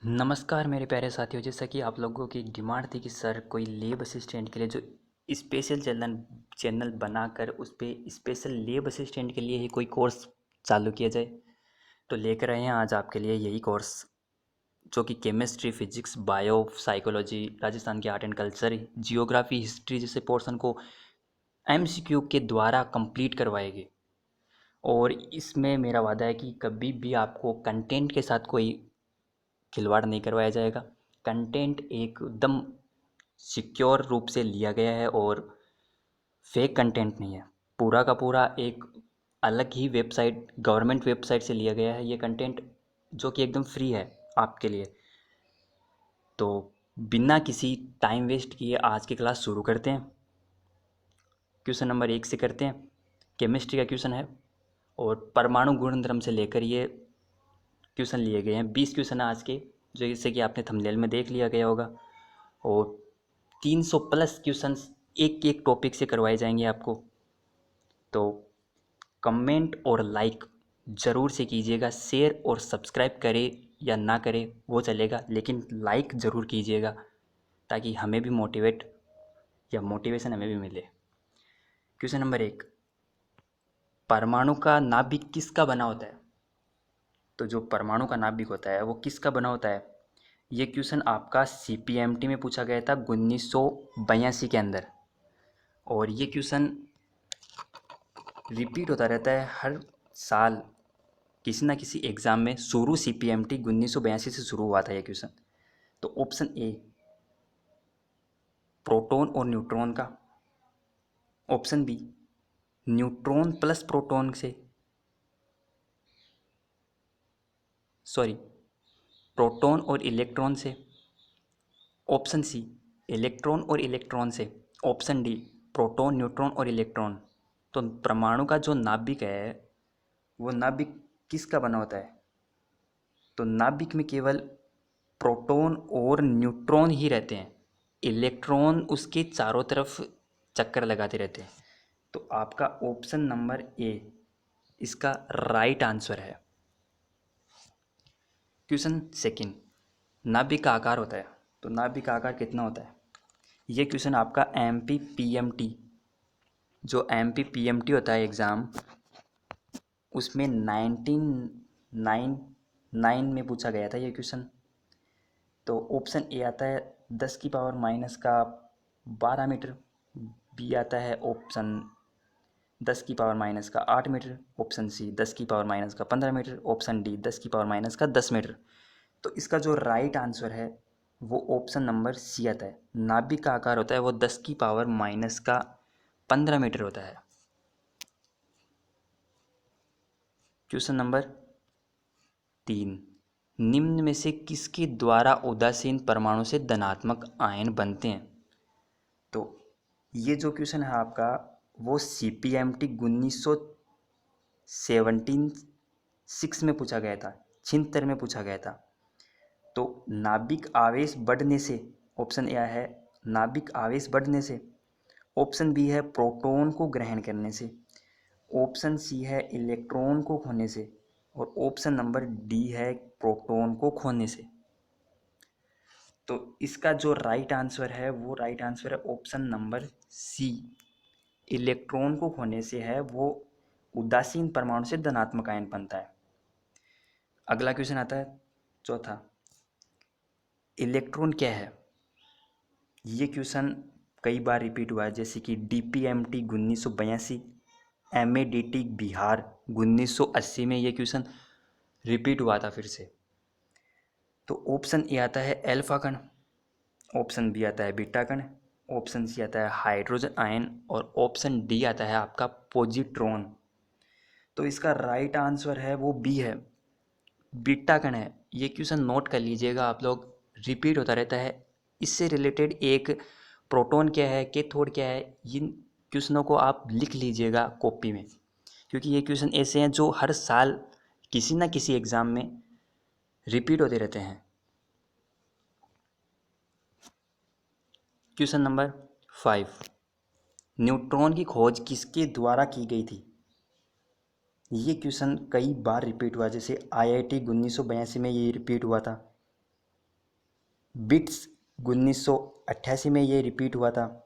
नमस्कार मेरे प्यारे साथियों। जैसा कि आप लोगों की डिमांड थी कि सर कोई लैब असिस्टेंट के लिए जो स्पेशल चैनल चैनल बनाकर उस पे स्पेशल लैब असिस्टेंट के लिए ही कोई कोर्स चालू किया जाए, तो लेकर आए हैं आज आपके लिए यही कोर्स, जो कि chemistry, physics, bio, psychology, Rajasthan के art and culture, geography, history जैसे पोर्शन को एमसीक्यू के द्वारा कंप्लीट करवाएगी। और इसमें मेरा वादा है कि कभी भी आपको कंटेंट के साथ कोई खिलवाड़ नहीं करवाया जाएगा। कंटेंट एकदम सिक्योर रूप से लिया गया है और फेक कंटेंट नहीं है। पूरा का पूरा एक अलग ही वेबसाइट, गवर्नमेंट वेबसाइट से लिया गया है ये कंटेंट, जो कि एकदम फ्री है आपके लिए। तो बिना किसी टाइम वेस्ट किए आज की क्लास शुरू करते हैं। क्वेश्चन नंबर 1 से करते हैं। केमिस्ट्री का क्वेश्चन है और परमाणु गुणधर्म से लेकर ये क्वेश्चन लिए गए हैं। 20 क्वेश्चन है आज के, जो जैसे कि आपने थंबनेल में देख लिया गया होगा। और 300 प्लस क्वेश्चंस एक एक टॉपिक से करवाए जाएंगे आपको। तो कमेंट और लाइक ज़रूर से कीजिएगा। शेयर और सब्सक्राइब करें या ना करें वो चलेगा, लेकिन लाइक ज़रूर कीजिएगा ताकि हमें भी मोटिवेशन हमें भी मिले। क्वेश्चन नंबर 1, परमाणु का नाभिक किसका बना होता है? तो जो परमाणु का नाभिक होता है वो किसका बना होता है? ये क्वेश्चन आपका CPMT में पूछा गया था 1982 के अंदर। और ये क्वेश्चन रिपीट होता रहता है हर साल किसी ना किसी एग्ज़ाम में। शुरू CPMT 1982 से शुरू हुआ था ये क्वेश्चन। तो ऑप्शन ए, प्रोटॉन और न्यूट्रॉन का। Option B, neutron plus proton से, सॉरी, प्रोटॉन और इलेक्ट्रॉन से। ऑप्शन सी, इलेक्ट्रॉन और इलेक्ट्रॉन से। ऑप्शन डी, प्रोटॉन, न्यूट्रॉन और इलेक्ट्रॉन। तो परमाणु का जो नाभिक है वो नाभिक किसका बना होता है? तो नाभिक में केवल प्रोटॉन और न्यूट्रॉन ही रहते हैं, इलेक्ट्रॉन उसके चारों तरफ चक्कर लगाते रहते हैं। तो आपका ऑप्शन नंबर ए इसका राइट आंसर है। क्वेश्चन सेकंड, नाभिक का आकार होता है, तो नाभिक का आकार कितना होता है? ये क्वेश्चन आपका MP PMT, जो MP PMT होता है एग्ज़ाम, उसमें 1999 में पूछा गया था ये क्वेश्चन। तो ऑप्शन ए आता है 10⁻⁻12 मीटर। बी आता है option 10⁻⁻8 metre. Option C 10⁻⁻15 metre. Option D 10⁻⁻10 metre. तो इसका जो राइट आंसर है वो ऑप्शन नंबर सी आता है। नाभिक का आकार होता है वो 10⁻⁻15 मीटर होता है। क्वेश्चन नंबर 3, निम्न में से किसके द्वारा उदासीन परमाणु से धनात्मक आयन बनते हैं? तो ये जो क्वेश्चन है आपका वो CPMT 1976 में पूछा गया था, 76 में पूछा गया था। तो नाभिक आवेश बढ़ने से, ऑप्शन ए है नाभिक आवेश बढ़ने से। ऑप्शन बी है प्रोटॉन को ग्रहण करने से। ऑप्शन सी है इलेक्ट्रॉन को खोने से। और ऑप्शन नंबर डी है प्रोटॉन को खोने से। तो इसका जो राइट आंसर है वो राइट आंसर है ऑप्शन नंबर सी, इलेक्ट्रॉन को खोने से है। वो उदासीन परमाणु से धनात्मक आयन बनता है। अगला क्वेश्चन आता है चौथा, इलेक्ट्रॉन क्या है? ये क्वेश्चन कई बार रिपीट हुआ है, जैसे कि DPMT 1982, MEDT बिहार 1980 में ये क्वेश्चन रिपीट हुआ था फिर से। तो ऑप्शन ए आता है एल्फा कण। ऑप्शन बी आता है बीटा कण। ऑप्शन सी आता है हाइड्रोजन आयन। और ऑप्शन डी आता है आपका पॉजिट्रॉन। तो इसका राइट आंसर है वो बी है, बीटा कण है। ये क्वेश्चन नोट कर लीजिएगा आप लोग, रिपीट होता रहता है। इससे रिलेटेड एक प्रोटॉन क्या है, कैथोड क्या है, इन क्वेश्चनों को आप लिख लीजिएगा कॉपी में, क्योंकि ये क्वेश्चन ऐसे हैं जो हर साल किसी ना किसी एग्ज़ाम में रिपीट होते रहते हैं। क्वेश्चन नंबर 5, न्यूट्रॉन की खोज किसके द्वारा की गई थी? ये क्वेश्चन कई बार रिपीट हुआ, जैसे IIT 1982 में ये रिपीट हुआ था। बिट्स 1988 में ये रिपीट हुआ था,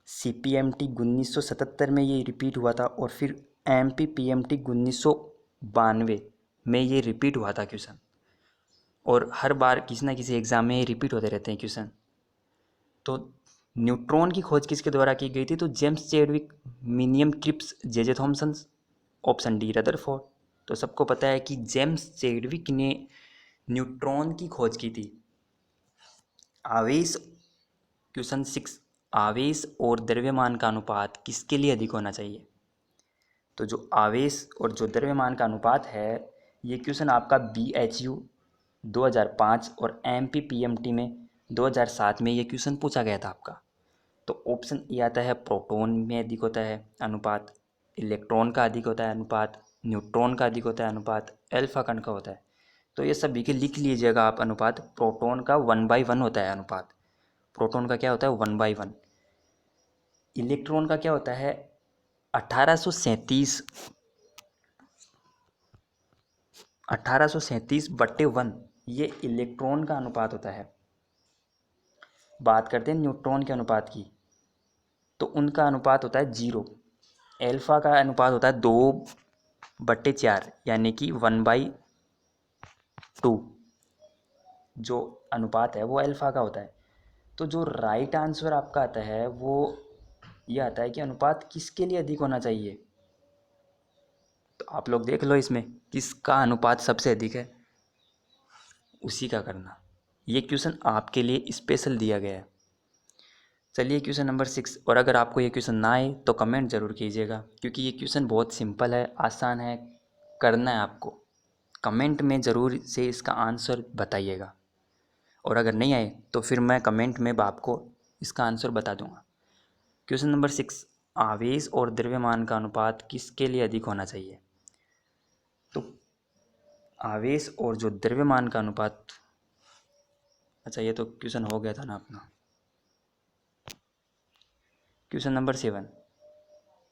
CPMT 1977 में ये रिपीट हुआ था, और फिर MPPMT 1992 में ये रिपीट हुआ था क्वेश्चन। और हर बार किसी ना किसी एग्ज़ाम में ये रिपीट होते रहते हैं क्वेश्चन। तो न्यूट्रॉन की खोज किसके द्वारा की गई थी? तो जेम्स चैडविक, मिनियम क्रिप्स, J Thomson, option D Rutherford. तो सबको पता है कि जेम्स चैडविक ने न्यूट्रॉन की खोज की थी। आवेश, क्वेश्चन 6, आवेश और द्रव्यमान का अनुपात किसके लिए अधिक होना चाहिए? तो जो आवेश और जो द्रव्यमान का अनुपात है, ये क्वेश्चन आपका BHU 2005 और MPPMT में 2007 में ये क्वेश्चन पूछा गया था आपका। तो ऑप्शन ए आता है प्रोटॉन में अधिक होता है अनुपात, इलेक्ट्रॉन का अधिक होता है अनुपात, न्यूट्रॉन का अधिक होता है अनुपात, अल्फा कण का होता है। तो ये सभी के लिख लीजिएगा आप अनुपात। प्रोटॉन का 1/1 होता है अनुपात, प्रोटॉन का क्या होता है 1/1। इलेक्ट्रॉन का क्या होता है 1837/1, ये इलेक्ट्रॉन का अनुपात होता है। बात करते हैं न्यूट्रॉन के अनुपात की, तो उनका अनुपात होता है 0। एल्फा का अनुपात होता है 2/4, यानी कि 1/2। जो अनुपात है वो अल्फा का होता है। तो जो राइट आंसर आपका आता है वो ये आता है कि अनुपात किसके लिए अधिक होना चाहिए। तो आप लोग देख लो इसमें किसका अनुपात सबसे अधिक है, उसी का करना। ये क्वेश्चन आपके लिए स्पेशल दिया गया है। चलिए क्वेश्चन नंबर 6। और अगर आपको ये क्वेश्चन ना आए तो कमेंट ज़रूर कीजिएगा, क्योंकि ये क्वेश्चन बहुत सिंपल है, आसान है, करना है आपको। कमेंट में ज़रूर से इसका आंसर बताइएगा, और अगर नहीं आए तो फिर मैं कमेंट में आपको इसका आंसर बता दूंगा। क्वेश्चन नंबर 6, आवेश और द्रव्यमान का अनुपात किसके लिए अधिक होना चाहिए? तो आवेश और जो द्रव्यमान का अनुपात, अच्छा ये तो क्वेश्चन हो गया था ना अपना। क्वेश्चन नंबर 7,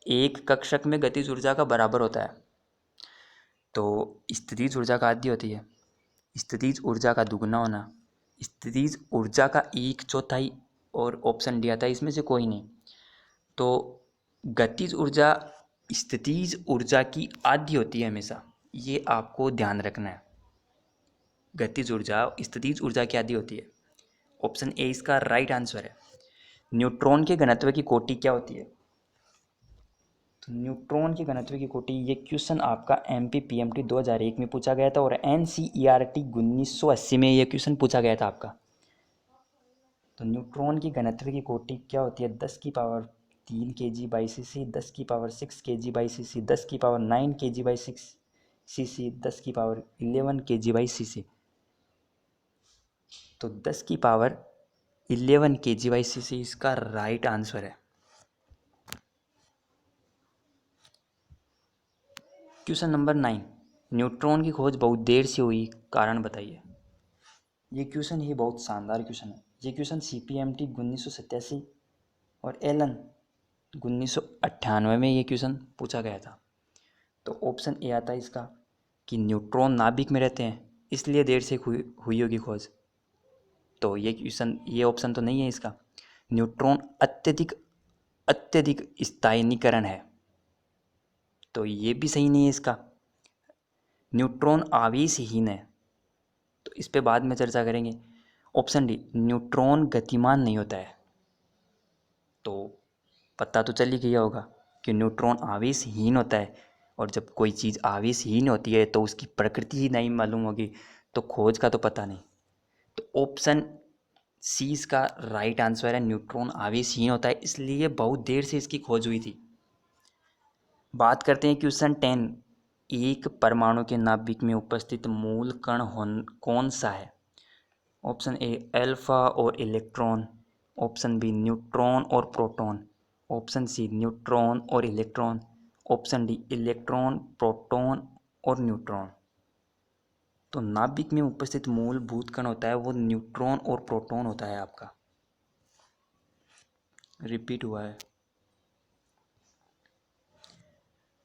एक कक्षक में गतिज ऊर्जा का बराबर होता है। तो स्थितिज ऊर्जा का आधी होती है, स्थितिज ऊर्जा का दुगना होना, स्थितिज ऊर्जा का 1/4, और ऑप्शन डी आता है इसमें से कोई नहीं। तो गतिज ऊर्जा स्थितिज ऊर्जा की आधी होती है हमेशा, ये आपको ध्यान रखना है। गतिज ऊर्जा स्थितिज ऊर्जा की आधी होती है। ऑप्शन ए इसका राइट आंसर है। न्यूट्रॉन के घनत्व की कोटि क्या होती है? तो न्यूट्रॉन के घनत्व की कोटि, ये क्वेश्चन आपका MPPMT 2001 में पूछा गया था, और NCERT 1980 में ये क्वेश्चन पूछा गया था आपका। तो न्यूट्रॉन की घनत्व की कोटि क्या होती है? 10⁻³ kg/cc, 10⁻6 kg/cc, 10⁻9 kg/cc, 10⁻11 kg/cc। तो 10⁻11 kg/cc इसका राइट आंसर है। क्वेश्चन नंबर 9, न्यूट्रॉन की खोज बहुत देर से हुई, कारण बताइए। ये क्वेश्चन ही बहुत शानदार क्वेश्चन है। ये क्वेश्चन CPMT 1987 और एलन 1998 में ये क्वेश्चन पूछा गया था। तो ऑप्शन ए आता है इसका कि न्यूट्रॉन नाभिक में रहते हैं, इसलिए देर से हुई होगी खोज। तो ये क्वेश्चन, ये ऑप्शन तो नहीं है इसका। न्यूट्रॉन अत्यधिक अत्यधिक स्थायीकरण है, तो ये भी सही नहीं है इसका। न्यूट्रॉन आवेशहीन है, तो इस पे बाद में चर्चा करेंगे। ऑप्शन डी, न्यूट्रॉन गतिमान नहीं होता है। तो पता तो चल ही गया होगा कि न्यूट्रॉन आवेशहीन होता है, और जब कोई चीज़ आवेशहीन होती है तो उसकी प्रकृति ही नहीं मालूम होगी, तो खोज का तो पता नहीं। तो ऑप्शन सी इसका राइट आंसर है, न्यूट्रॉन आवेशहीन होता है, इसलिए बहुत देर से इसकी खोज हुई थी। बात करते हैं क्वेश्चन 10, एक परमाणु के नाभिक में उपस्थित मूल कण कौन सा है? ऑप्शन ए अल्फा और इलेक्ट्रॉन, ऑप्शन बी न्यूट्रॉन और प्रोटॉन, ऑप्शन सी न्यूट्रॉन और electron, option D electron, proton और न्यूट्रॉन। तो नाभिक में उपस्थित मूलभूत कण होता है वो न्यूट्रॉन और प्रोटॉन होता है आपका। रिपीट हुआ है।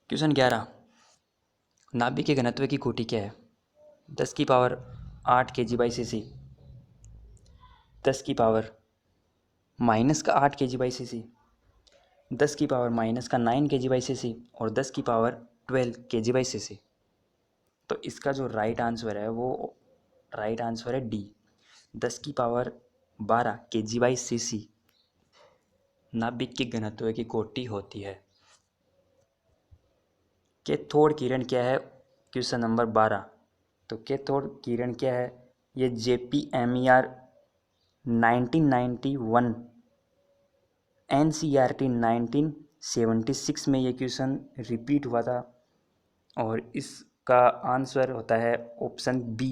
क्वेश्चन 11, नाभिक के घनत्व की कोटि क्या है? 10⁻8 kg/cc। 10 की पावर माइनस का 8 kg/cc, 10 की पावर माइनस का 9 kg/cc और 10 की पावर 12 kg/cc। तो इसका जो राइट आंसर है वो राइट आंसर है डी, 10 की पावर 12 kg/cc नाभिक की घनत्व की कोटि होती है। कैथोड किरण क्या है? Question number 12। तो कैथोड किरण क्या है? ये JPMER 1991 NCERT 1976 में ये क्वेश्चन रिपीट हुआ था और इसका आंसर होता है option B,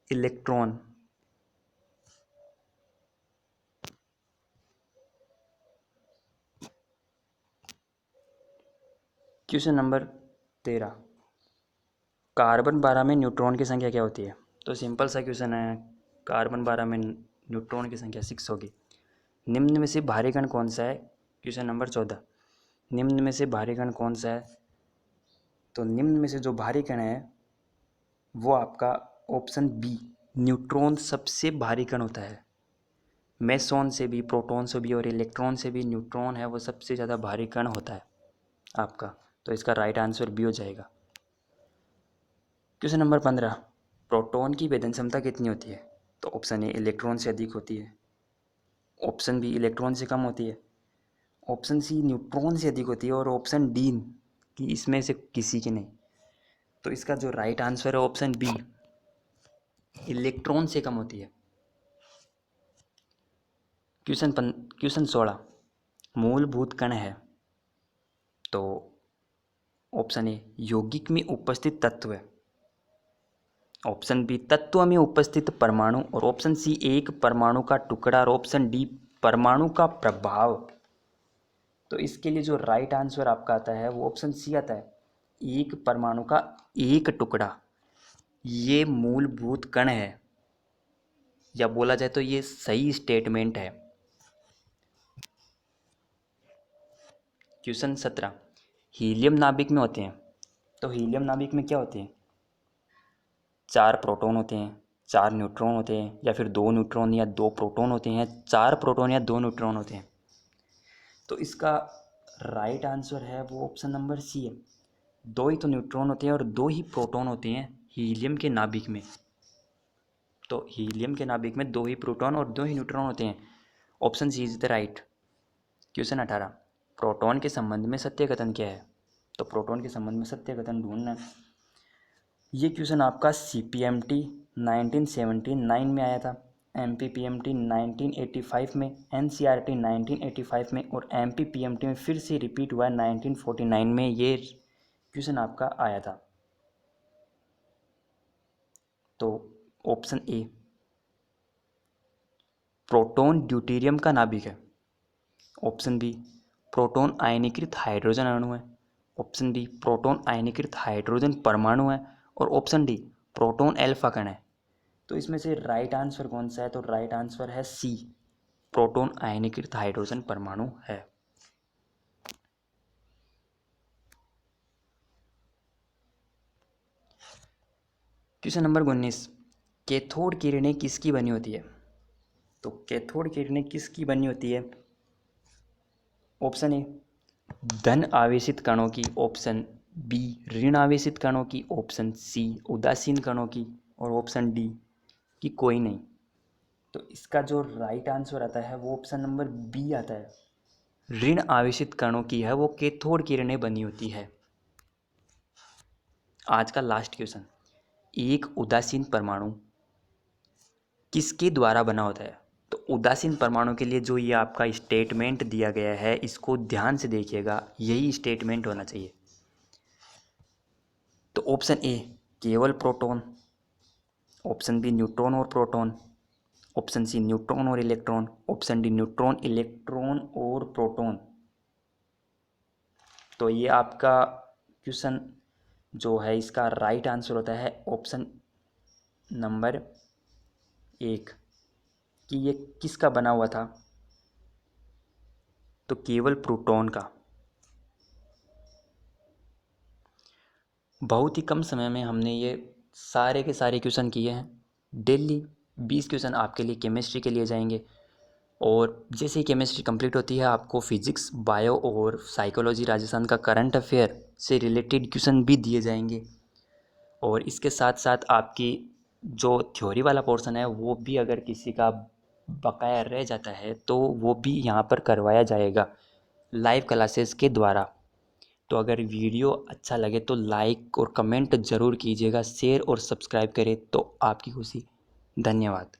electron. Question number 13, carbon 12 में न्यूट्रॉन की संख्या क्या होती है? तो सिंपल सा क्वेश्चन है, कार्बन 12 में न्यूट्रॉन की संख्या 6 होगी। निम्न में से भारी कण कौन सा है? क्वेश्चन नंबर 14, निम्न में से भारी कण कौन सा है? तो निम्न में से जो भारी कण है वो आपका ऑप्शन बी, न्यूट्रॉन सबसे भारी कण होता है। मेसॉन से भी, प्रोटॉन से भी और इलेक्ट्रॉन से भी न्यूट्रॉन है वो सबसे ज़्यादा भारी कण होता है आपका। तो इसका राइट आंसर बी हो जाएगा। क्वेश्चन नंबर 15, प्रोटॉन की भेदन क्षमता कितनी होती है? तो ऑप्शन ए, इलेक्ट्रॉन से अधिक होती है। ऑप्शन बी, इलेक्ट्रॉन से कम होती है। ऑप्शन सी, न्यूट्रॉन से अधिक होती है। और ऑप्शन डी कि इसमें से किसी की नहीं। तो इसका जो राइट आंसर है ऑप्शन बी, इलेक्ट्रॉन से कम होती है। क्वेश्चन 16, मूलभूत कण है। तो ऑप्शन ए, यौगिक में उपस्थित तत्व। ऑप्शन बी, तत्व में उपस्थित परमाणु। और ऑप्शन सी, एक परमाणु का टुकड़ा। और ऑप्शन डी, परमाणु का प्रभाव। तो इसके लिए जो राइट आंसर आपका आता है वो ऑप्शन सी आता है, एक परमाणु का एक टुकड़ा। ये मूलभूत कण है, या बोला जाए तो ये सही स्टेटमेंट है। क्वेश्चन 17, हीलियम नाभिक में होते हैं। तो हीलियम नाभिक में क्या होते हैं? 4 प्रोटॉन होते हैं, 4 न्यूट्रॉन होते हैं, या फिर 2 न्यूट्रॉन या 2 प्रोटॉन होते हैं, 4 प्रोटॉन या 2 न्यूट्रॉन होते हैं। तो इसका राइट आंसर है वो ऑप्शन नंबर सी है, 2 ही तो न्यूट्रॉन होते हैं और 2 ही प्रोटॉन होते हैं हीलियम के नाभिक में। तो हीलियम के नाभिक में 2 ही प्रोटॉन और 2 ही न्यूट्रॉन होते हैं। Option C is the right. Question 18, proton के संबंध में सत्य कथन क्या है? तो प्रोटॉन के संबंध में सत्य कथन ढूंढना है। ये क्वेश्चन आपका CPMT 1979 में आया था, MPPMT 1985 में, NCERT 1985 में और MPPMT में फिर से रिपीट हुआ 1949 में ये क्वेश्चन आपका आया था। तो ऑप्शन ए, प्रोटॉन ड्यूटेरियम का नाभिक है। ऑप्शन बी, प्रोटॉन आयनीकृत हाइड्रोजन अणु है। ऑप्शन बी, प्रोटॉन आयनीकृत हाइड्रोजन परमाणु है। और ऑप्शन डी, प्रोटॉन अल्फा कण है। तो इसमें से राइट आंसर कौन सा है? तो राइट आंसर है सी, प्रोटॉन आयनीकृत हाइड्रोजन परमाणु है। क्वेश्चन नंबर 19, कैथोड किरणें किसकी बनी होती है? तो कैथोड किरणें किसकी बनी होती है? ऑप्शन ए, धन आवेशित कणों की। ऑप्शन बी, ऋण आवेशित कणों की। ऑप्शन सी, उदासीन कणों की। और ऑप्शन डी कि कोई नहीं। तो इसका जो राइट आंसर आता है वो ऑप्शन नंबर बी आता है, ऋण आवेशित कणों की है वो कैथोड किरणें बनी होती है। आज का लास्ट क्वेश्चन, एक उदासीन परमाणु किसके द्वारा बना होता है? तो उदासीन परमाणु के लिए जो ये आपका स्टेटमेंट दिया गया है इसको ध्यान से देखिएगा, यही स्टेटमेंट होना चाहिए। तो ऑप्शन ए, केवल प्रोटॉन। ऑप्शन बी, न्यूट्रॉन और प्रोटॉन। ऑप्शन सी, न्यूट्रॉन और electron. Option D, neutron, electron और प्रोटॉन। तो ये आपका क्वेश्चन जो है इसका राइट आंसर होता है ऑप्शन नंबर 1 कि ये किसका बना हुआ था? तो केवल प्रोटॉन का। बहुत ही कम समय में हमने ये सारे के सारे क्वेश्चन किए हैं। डेली 20 क्वेश्चन आपके लिए केमिस्ट्री के लिए जाएंगे। और जैसे ही केमिस्ट्री कंप्लीट होती है आपको फिजिक्स, बायो और साइकोलॉजी, राजस्थान का करंट अफेयर से रिलेटेड क्वेश्चन भी दिए जाएंगे। और इसके साथ साथ आपकी जो थ्योरी वाला पोर्शन है वो भी अगर किसी का बकाया रह जाता है तो वो भी यहाँ पर करवाया जाएगा लाइव क्लासेस के द्वारा। तो अगर वीडियो अच्छा लगे तो लाइक और कमेंट ज़रूर कीजिएगा, शेयर और सब्सक्राइब करें तो आपकी खुशी। धन्यवाद।